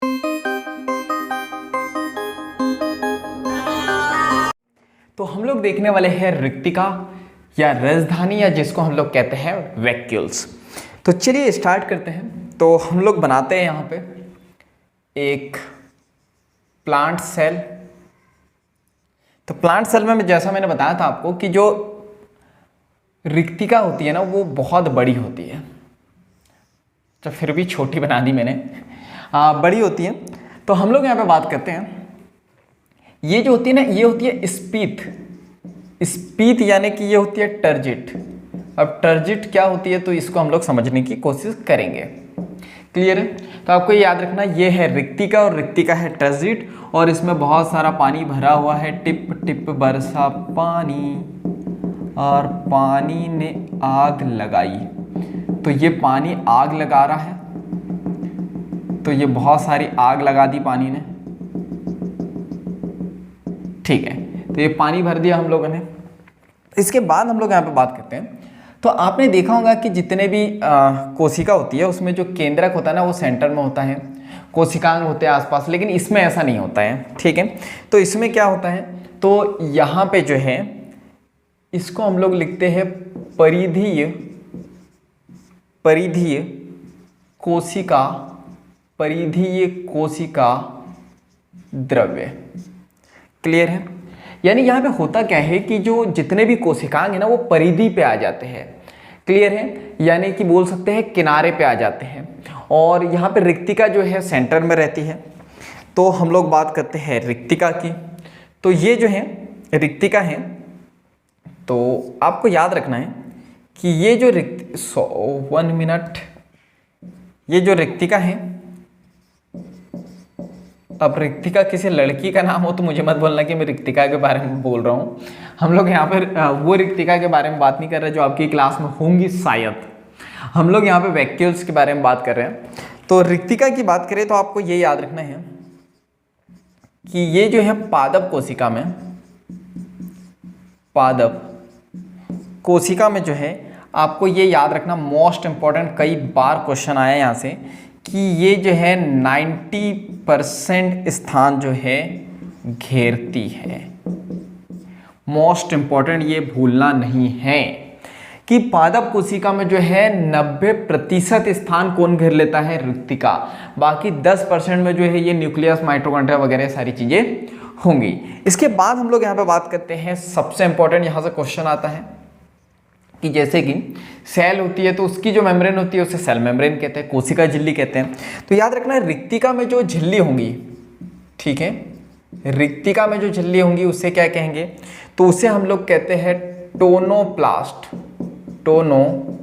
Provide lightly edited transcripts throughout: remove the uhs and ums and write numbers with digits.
तो हम लोग देखने वाले हैं रिक्तिका या राजधानी या जिसको हम लोग कहते हैं वैक्यूल्स। तो चलिए स्टार्ट करते हैं। तो हम लोग बनाते हैं यहाँ पे एक प्लांट सेल। तो प्लांट सेल में जैसा मैंने बताया था आपको कि जो रिक्तिका होती है ना वो बहुत बड़ी होती है, तो फिर भी छोटी बना दी मैंने, बड़ी होती है। तो हम लोग यहाँ पे बात करते हैं, ये जो होती है ना ये होती है स्पीथ। स्पीथ यानी कि ये होती है टर्जिट। अब टर्जिट क्या होती है तो इसको हम लोग समझने की कोशिश करेंगे। क्लियर है? तो आपको याद रखना ये है रिक्तिका और रिक्तिका है टर्जिट, और इसमें बहुत सारा पानी भरा हुआ है। टिप टिप बरसा पानी और पानी ने आग लगाई। तो ये पानी आग लगा रहा है, तो ये बहुत सारी आग लगा दी पानी ने। ठीक है, तो ये पानी भर दिया हम लोगों ने। इसके बाद हम लोग यहाँ पे बात करते हैं। तो आपने देखा होगा कि जितने भी कोशिका होती है उसमें जो केंद्रक होता है ना वो सेंटर में होता है, कोशिकांग होते हैं आसपास, लेकिन इसमें ऐसा नहीं होता है। ठीक है, तो इसमें क्या होता है तो यहाँ पे जो है इसको हम लोग लिखते हैं परिधीय कोशिका, परिधीय कोशिका द्रव्य। क्लियर है? यानी यहाँ पे होता क्या है कि जो जितने भी कोशिकांग है ना वो परिधि पे आ जाते हैं। क्लियर है? यानी कि बोल सकते हैं किनारे पे आ जाते हैं, और यहाँ पे रिक्तिका जो है सेंटर में रहती है। तो हम लोग बात करते हैं रिक्तिका की। तो ये जो है रिक्तिका है, तो आपको याद रखना है कि ये जो ये जो रिक्तिका है, अब रिक्तिका किसी लड़की का नाम हो तो मुझे मत बोलना कि मैं रिक्तिका के बारे में बोल रहा हूँ। हम लोग यहाँ पर वो रिक्तिका के बारे में बात नहीं कर रहे जो आपकी क्लास में होंगी शायद। हम लोग यहाँ पे वैक्यूल्स के बारे में बात कर रहे हैं। तो रिक्तिका की बात करें तो आपको ये याद रखना है कि ये जो है पादप कोशिका में, पादप कोशिका में जो है आपको ये याद रखना, मोस्ट इंपॉर्टेंट, कई बार क्वेश्चन आया यहाँ से कि ये जो है 90% स्थान जो है घेरती है। मोस्ट इंपॉर्टेंट, ये भूलना नहीं है कि पादप कोशिका में जो है 90% स्थान कौन घेर लेता है? रिक्तिका। बाकी 10% में जो है ये न्यूक्लियस, माइटोकॉन्ड्रिया वगैरह सारी चीजें होंगी। इसके बाद हम लोग यहाँ पे बात करते हैं, सबसे इंपॉर्टेंट यहाँ से क्वेश्चन आता है कि जैसे कि सेल होती है तो उसकी जो मेम्ब्रेन होती है उसे सेल मेम्ब्रेन कहते हैं, कोशिका झिल्ली कहते हैं। तो याद रखना रिक्तिका में जो झिल्ली होंगी, ठीक है, रिक्तिका में जो झिल्ली होंगी उसे क्या कहेंगे? तो उसे हम लोग कहते हैं टोनोप्लास्ट। टोनोप्लास्ट।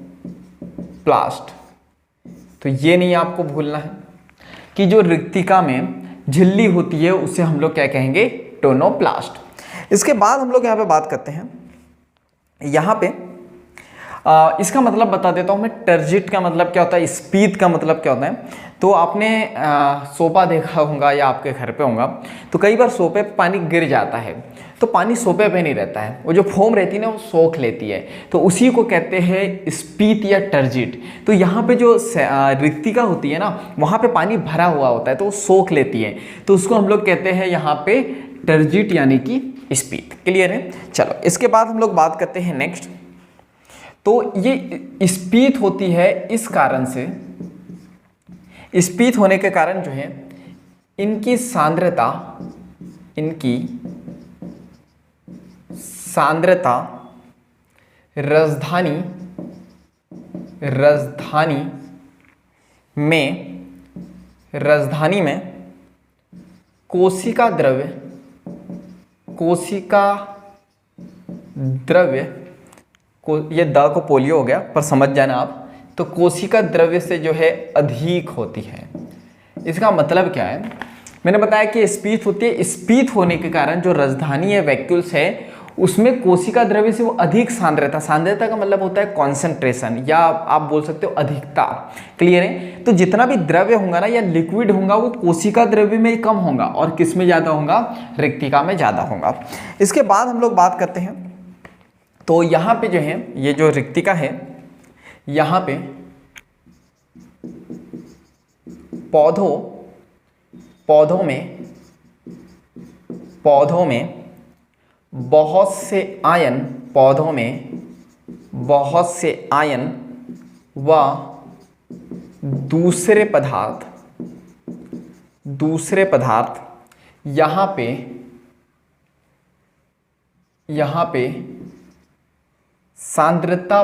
तो ये नहीं आपको भूलना है कि जो रिक्तिका में झिल्ली होती है उसे हम लोग क्या कहेंगे? टोनोप्लास्ट। इसके बाद हम लोग यहाँ पे बात करते हैं, यहाँ पे इसका मतलब बता देता हूँ मैं। टर्जिट का मतलब क्या होता है, स्पीथ का मतलब क्या होता है। तो आपने सोपा देखा होगा या आपके घर पे होगा, तो कई बार सोपे पे पानी गिर जाता है, तो पानी सोपे पे नहीं रहता है, वो जो फोम रहती है ना वो सोख लेती है, तो उसी को कहते हैं स्पीथ या टर्जिट। तो यहाँ पे जो रिक्तिका होती है ना वहाँ पे पानी भरा हुआ होता है तो वो सोख लेती है, तो उसको हम लोग कहते हैं यहाँ पे टर्जिट यानी कि स्पीथ। क्लियर है? चलो इसके बाद हम लोग बात करते हैं नेक्स्ट। तो ये स्पीथ होती है इस कारण से, स्पीथ होने के कारण जो है इनकी सांद्रता राजधानी में कोशिका द्रव्य को, ये द को पोलियो हो गया पर समझ जाना आप, तो कोशिका द्रव्य से जो है अधिक होती है। इसका मतलब क्या है? मैंने बताया कि स्पीथ होती है, स्पीथ होने के कारण जो राजधानी है वैक्यूल्स है उसमें कोशिका द्रव्य से वो अधिक सांद्रता, सांद्रता का मतलब होता है कॉन्सेंट्रेशन या आप बोल सकते हो अधिकता। क्लियर है? तो जितना भी द्रव्य होगा ना या लिक्विड होगा वो कोशिका द्रव्य में कम होगा और किस में ज्यादा होगा? रिक्तिका में ज्यादा होगा। इसके बाद हम लोग बात करते हैं, तो यहाँ पे जो है ये जो रिक्तिका है यहाँ पे पौधों पौधों में बहुत से आयन, पौधों में बहुत से आयन व दूसरे पदार्थ यहाँ पे सांद्रता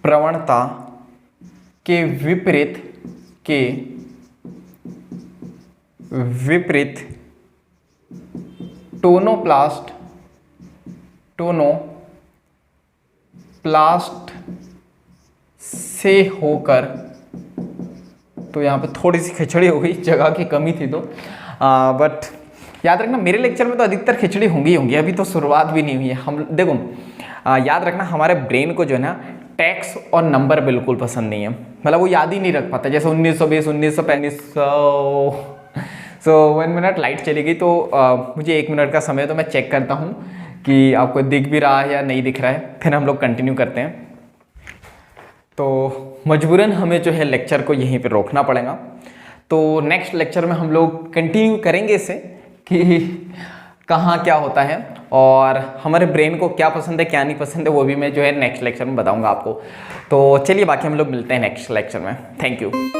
प्रवणता के विपरीत टोनोप्लास्ट से होकर, तो यहाँ पे थोड़ी सी खिचड़ी हो गई, जगह की कमी थी तो बट याद रखना मेरे लेक्चर में तो अधिकतर खिचड़ी होंगी, अभी तो शुरुआत भी नहीं हुई है। हम देखो याद रखना हमारे ब्रेन को जो है ना टैक्स और नंबर बिल्कुल पसंद नहीं है, मतलब वो याद ही नहीं रख पाता। जैसे 1920, 1935 सो 1 मिनट लाइट चली गई, तो मुझे 1 मिनट का समय, तो मैं चेक करता हूँ कि आपको दिख भी रहा है या नहीं दिख रहा है, फिर हम लोग कंटिन्यू करते हैं। तो मजबूरन हमें जो है लेक्चर को यहीं पे रोकना पड़ेगा। तो नेक्स्ट लेक्चर में हम लोग कंटिन्यू करेंगे इसे कि कहाँ क्या होता है और हमारे ब्रेन को क्या पसंद है क्या नहीं पसंद है, वो भी मैं जो है नेक्स्ट लेक्चर में बताऊंगा आपको। तो चलिए बाकी हम लोग मिलते हैं नेक्स्ट लेक्चर में। Thank you.